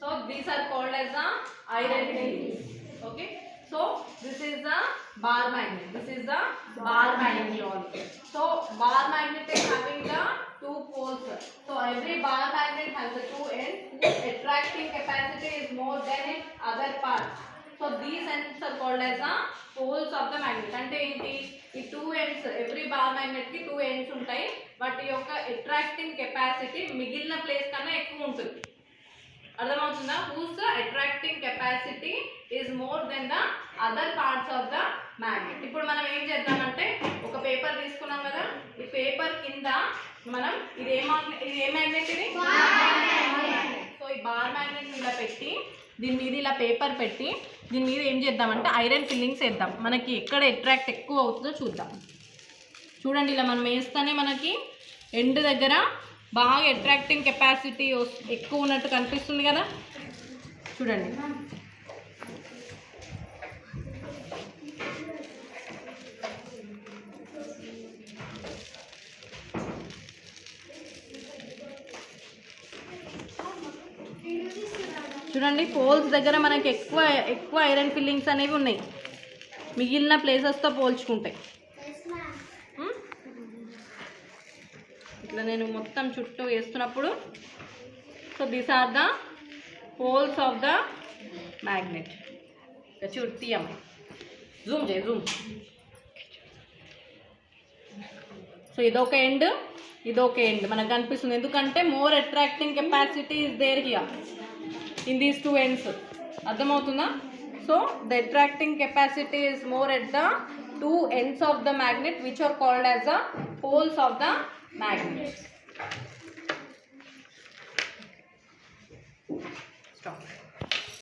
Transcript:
So these are called as the iron fillings. Okay. So this is the bar magnet. This is the bar magnet also. So bar magnet is having the two poles. So every bar magnet has the two ends whose attracting capacity is more than its other parts. So these ends are called as the poles of the magnet. అంటే ఏంటి ఈ two ends every bar magnet కి two ends ఉంటాయి వాటి యొక్క attracting capacity మిగిలిన place కన్నా ఎక్కువ ఉంటుంది అర్థమవుతుందా whose attracting capacity is more than the other parts of the magnet ఇప్పుడు మనం ఏం చేద్దామంటే ఒక పేపర్ తీసుకున్నాం కదా ఈ పేపర్ కింద మనం ఇది ఏ మ్యాగ్నెట్ ఇది సో ఈ బార్ మ్యాగ్నెట్ మీద పెట్టి దీని మీద ఇలా పేపర్ పెట్టి దీని మీద ఏం చేద్దామంటే ఐరన్ ఫిల్లింగ్స్ వేద్దాం మనకి ఎక్కడ అట్రాక్ట్ ఎక్కువ అవుతుందో చూద్దాం చూడండి ఇలా మనం వేస్తేనే మనకి ఎండ్ దగ్గర బాగా అట్రాక్టింగ్ కెపాసిటీ ఎక్కువ ఉన్నట్టు కనిపిస్తుంది కదా చూడండి చూడండి పోల్స్ దగ్గర మనకి ఎక్కువ ఐరన్ ఫిల్లింగ్స్ అనేవి ఉన్నాయి మిగిలిన ప్లేసెస్తో పోల్చుకుంటే ఇట్లా నేను మొత్తం చుట్టూ వేస్తున్నప్పుడు so these are the poles of the magnet తీయం జూమ్ చేయి జూమ్ సో ఇదొక ఎండ్ మనకు కనిపిస్తుంది ఎందుకంటే more attracting capacity is there here in these two ends అర్థమవుతుందా so the attracting capacity is more at the two ends of the magnet which are called as the poles of the magnet. Stop.